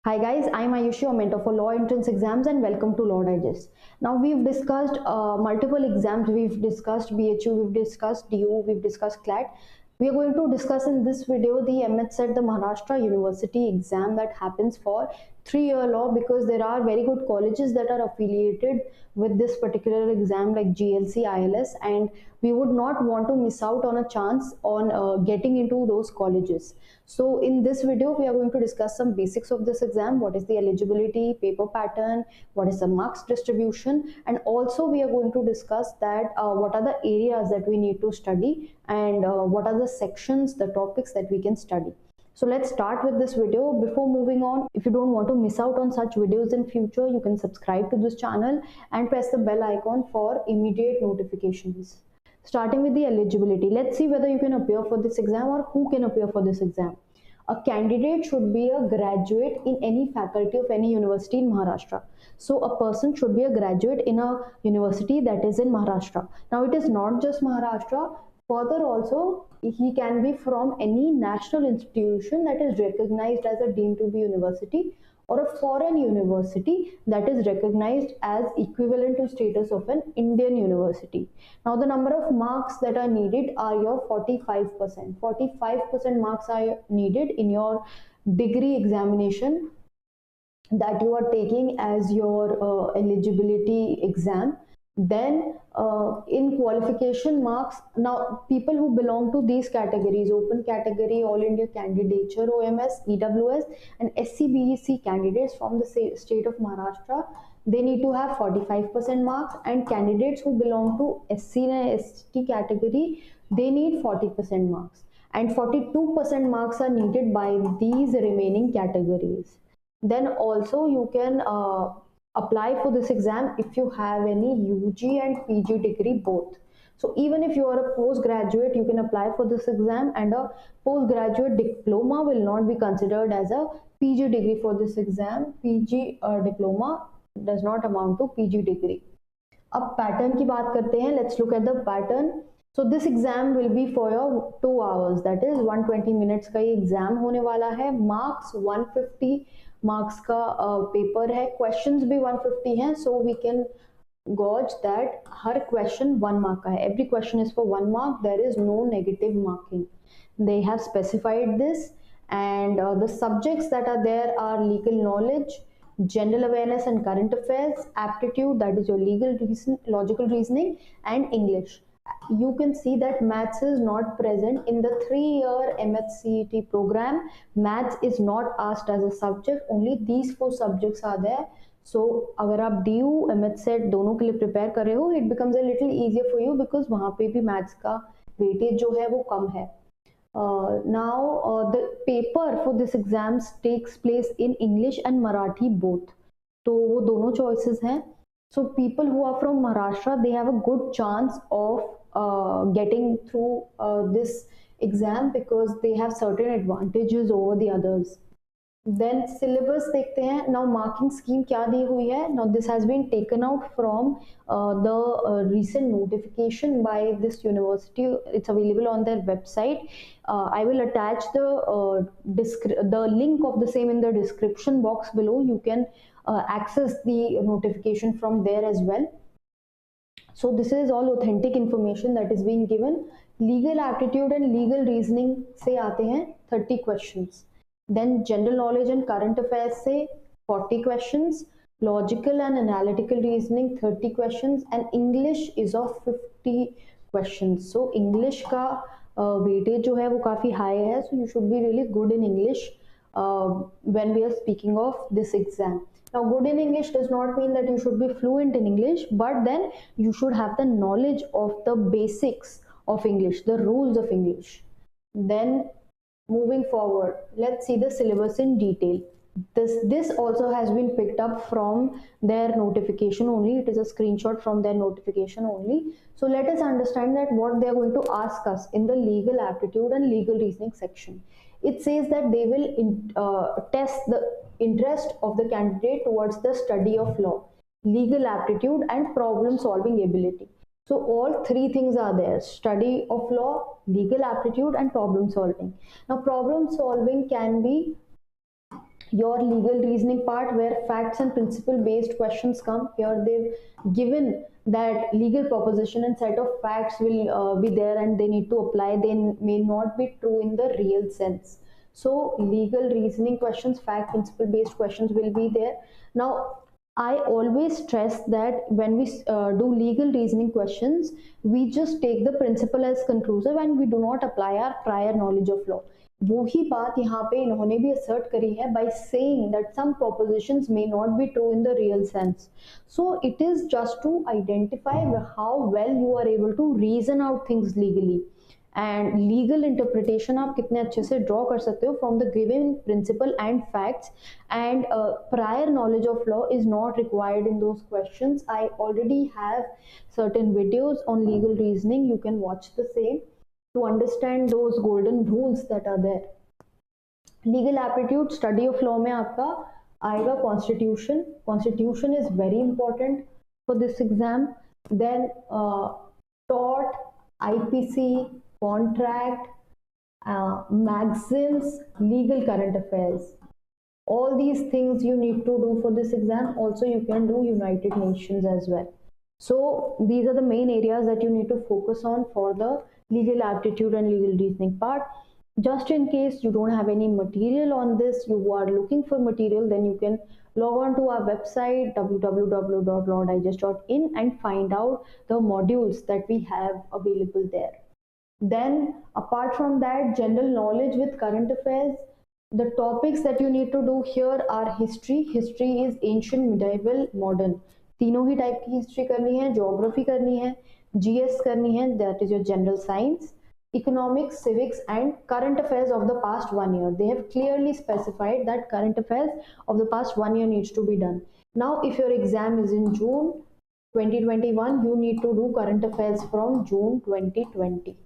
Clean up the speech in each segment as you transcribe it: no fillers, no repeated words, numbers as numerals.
Hi guys, I'm Ayushi, your mentor for law entrance exams, and welcome to Law Digest. Now we've discussed multiple exams. We've discussed BHU, we've discussed DO, we've discussed CLAT. We are going to discuss in this video the MHSET, the Maharashtra University exam that happens for 3-year law, because there are very good colleges that are affiliated with this particular exam like GLC, ILS, and we would not want to miss out on a chance on getting into those colleges. So in this video, we are going to discuss some basics of this exam. What is the eligibility, paper pattern, what is the marks distribution, and also we are going to discuss that what are the areas that we need to study, and what are the sections, the topics that we can study. So let's start with this video. Before moving on, if you don't want to miss out on such videos in future, you can subscribe to this channel and press the bell icon for immediate notifications. Starting with the eligibility, let's see whether you can appear for this exam or who can appear for this exam. A candidate should be a graduate in any faculty of any university in Maharashtra. So a person should be a graduate in a university that is in Maharashtra. Now it is not just Maharashtra. Further also, he can be from any national institution that is recognized as a deemed to be university, or a foreign university that is recognized as equivalent to status of an Indian university. Now the number of marks that are needed are your 45%. 45% marks are needed in your degree examination that you are taking as your eligibility exam. Then in qualification marks, now people who belong to these categories: open category, all India candidature, OMS, EWS, and SCBEC candidates from the state of Maharashtra, they need to have 45% marks, and candidates who belong to SC and ST category, they need 40% marks, and 42% marks are needed by these remaining categories. Then also you can apply for this exam if you have any UG and PG degree both. So even if you are a postgraduate, you can apply for this exam, and a postgraduate diploma will not be considered as a PG degree for this exam. PG diploma does not amount to PG degree. अब pattern की बात करते हैं. Let's look at the pattern. So this exam will be for your 2 hours, that is 120 minutes का ये exam होने वाला है. मार्क्स 150 मार्क्स का पेपर है. क्वेश्चंस भी 150 हैं, so we can gauge that her question 1 mark का है. Every question is for 1 mark. There is no negative marking. They have specified this, and the subjects that are there are legal knowledge, general awareness and current affairs, aptitude, that is your legal reason, logical reasoning, and English. You can see that maths is not present in the 3-year MHCET program. Maths is not asked as a subject. Only these 4 subjects are there. So अगर आप DU MHSET दोनों के लिए prepare कर रहे हो, it becomes a little easier for you because वहाँ पे भी मैथ्स का वेटेज जो है वो कम है. Now the paper for this exams takes place in English and Marathi both. तो वो दोनों choices हैं. So people who are from Maharashtra, they have a good chance of getting through this exam because they have certain advantages over the others. Then syllabus देखते हैं. Now marking scheme क्या दी हुई है? Now this has been taken out from the recent notification by this university. It's available on their website. I will attach the link of the same in the description box below. You can access the notification from there as well. So this is all authentic information that is being given. Legal aptitude and legal reasoning से आते हैं 30 questions. Then general knowledge and current affairs से 40 questions. Logical and analytical reasoning 30 questions, and English is of 50 questions. So English का weightage जो है वो काफ़ी high है. So you should be really good in English when we are speaking of this exam. Now good in English does not mean that you should be fluent in English, but then you should have the knowledge of the basics of English, the rules of English. Then moving forward, let's see the syllabus in detail. This also has been picked up from their notification only. It is a screenshot from their notification only. So let us understand that what they are going to ask us in the legal aptitude and legal reasoning section. It says that they will test the interest of the candidate towards the study of law, legal aptitude, and problem solving ability. So all 3 things are there: study of law, legal aptitude, and problem solving. Now problem solving can be your legal reasoning part, where facts and principle based questions come. Here they've given that legal proposition and set of facts will be there and they need to apply, they may not be true in the real sense. So legal reasoning questions, fact principle based questions will be there. Now I always stress that when we do legal reasoning questions, we just take the principle as conclusive and we do not apply our prior knowledge of law. वो ही बात यहाँ पे इन्होंने भी assert करी है by saying that some propositions may not be true in the real sense. So it is just to identify how well you are able to reason out things legally. And legal interpretation आप कितने अच्छे से draw कर सकते हो from the given principle and facts, and prior knowledge of law is not required in those questions. I already have certain videos on legal reasoning, you can watch the same to understand those golden rules that are there. Legal aptitude study of law में आपका आएगा constitution. Constitution is very important for this exam. Then tort, IPC, contract, maxims, legal current affairs. All these things you need to do for this exam. Also, you can do United Nations as well. So these are the main areas that you need to focus on for the legal aptitude and legal reasoning part. Just in case you don't have any material on this, you are looking for material, then you can log on to our website www.lawdigest.in and find out the modules that we have available there. Then apart from that, general knowledge with current affairs, the topics that you need to do here are history. History is ancient, medieval, modern. तीनों ही type की history करनी है. Geography करनी है, GS करनी है, that is your general science, economics, civics and current affairs of the past 1 year. They have clearly specified that current affairs of the past 1 year needs to be done. Now if your exam is in June 2021, you need to do current affairs from June 2020.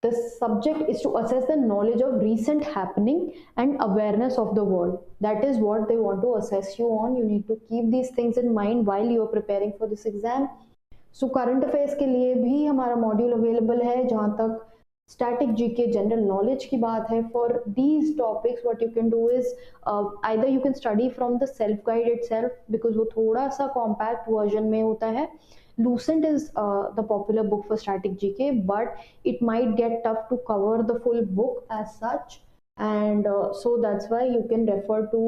The subject is to assess the knowledge of recent happening and awareness of the world. That is what they want to assess you on. You need to keep these things in mind while you are preparing for this exam. So current affairs के लिए भी हमारा module available है. जहाँ तक static GK general knowledge की बात है, for these topics what you can do is either you can study from the self guide itself, because वो थोड़ा सा कॉम्पैक्ट वर्जन में होता है. Lucent is the popular book for static GK, but it might get tough to cover the full book as such, and so that's why you can refer to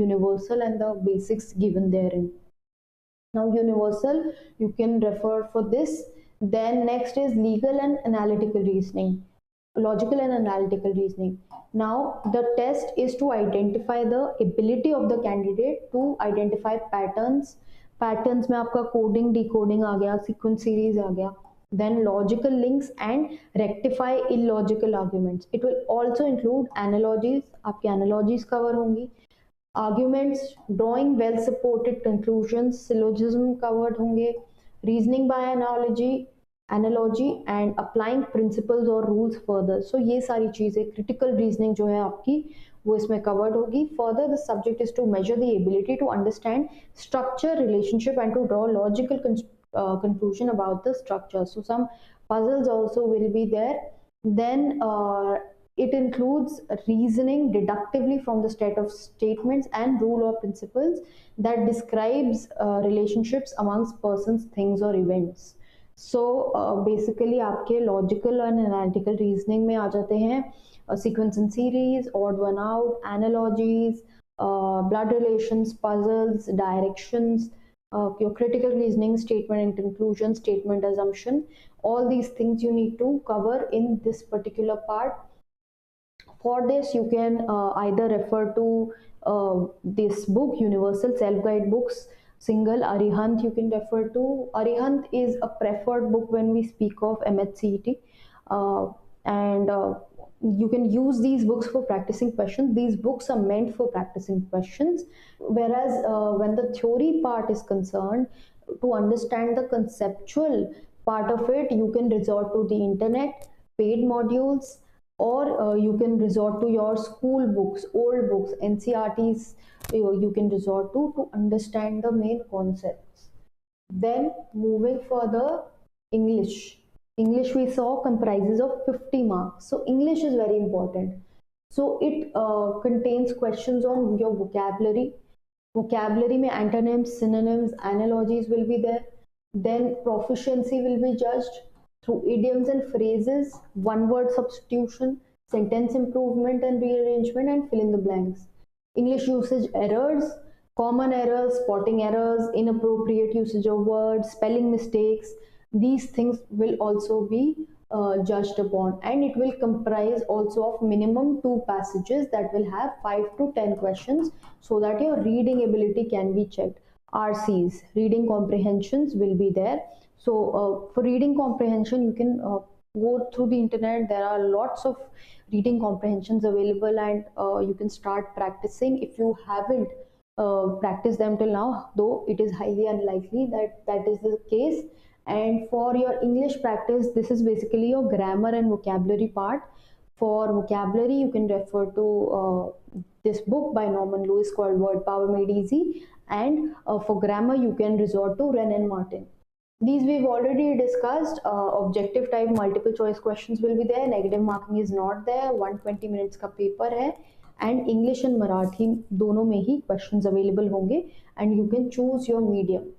Universal and the basics given therein. Now Universal you can refer for this. Then next is legal and analytical reasoning, logical and analytical reasoning. Now the test is to identify the ability of the candidate to identify patterns. Patterns में आपका coding, decoding आ गया, sequence series आ गया. Then logical links and rectify illogical arguments. It will also include analogies, आपकी analogies cover होंगी. Arguments, drawing well supported conclusions, syllogism covered होंगे. Reasoning by analogy and applying principles और rules further. So ये सारी चीज़ें, critical reasoning जो है आपकी, वो इसमें कवर्ड होगी. Further the subject is to measure the ability to understand structure, relationship and to draw logical conclusion about the structure. So some puzzles also will be there. Then it includes reasoning deductively from the set of statements and rule or principles that describes relationships amongst persons, things or events. So basically आपके logical and analytical reasoning में आ जाते हैं sequence and series, odd one out, analogies, blood relations, puzzles, directions, your critical reasoning, statement and conclusion, statement assumption. All these things you need to cover in this particular part. For this you can either refer to this book, Universal Self Guide Books, single. Arihant you can refer to. Arihant is a preferred book when we speak of MHCET, and you can use these books for practicing questions. These books are meant for practicing questions, whereas when the theory part is concerned, to understand the conceptual part of it, you can resort to the internet, paid modules, or you can resort to your school books, old books, NCERTs. You can resort to understand the main concepts. Then moving further, English we saw comprises of 50 marks. So English is very important. So it contains questions on your vocabulary. Vocabulary में antonyms, synonyms, analogies will be there. Then proficiency will be judged through idioms and phrases, one word substitution, sentence improvement and rearrangement, and fill in the blanks. English usage errors, common errors, spotting errors, inappropriate usage of words, spelling mistakes, these things will also be judged upon, and it will comprise also of minimum 2 passages that will have 5 to 10 questions, so that your reading ability can be checked. RCs, reading comprehensions, will be there. So for reading comprehension, you can go through the internet. There are lots of reading comprehensions available, and you can start practicing. If you haven't practiced them till now, though it is highly unlikely that that is the case. And for your English practice, this is basically your grammar and vocabulary part. For vocabulary, you can refer to this book by Norman Lewis called Word Power Made Easy, and for grammar, you can resort to Wren and Martin. These we've already discussed. Objective type multiple choice questions will be there. Negative marking is not there. 120 minutes का paper है, and English and Marathi दोनों में ही questions available होंगे, and you can choose your medium.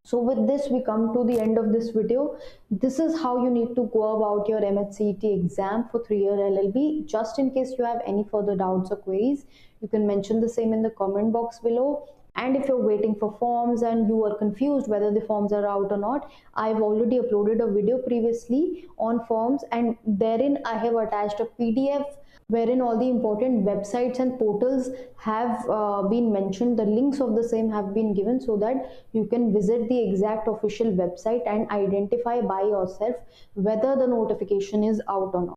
So with this, we come to the end of this video. This is how you need to go about your MHCET exam for 3-year LLB. Just in case you have any further doubts or queries, you can mention the same in the comment box below. And if you're waiting for forms and you are confused whether the forms are out or not, I've already uploaded a video previously on forms, and therein I have attached a PDF wherein all the important websites and portals have been mentioned. The links of the same have been given, so that you can visit the exact official website and identify by yourself whether the notification is out or not.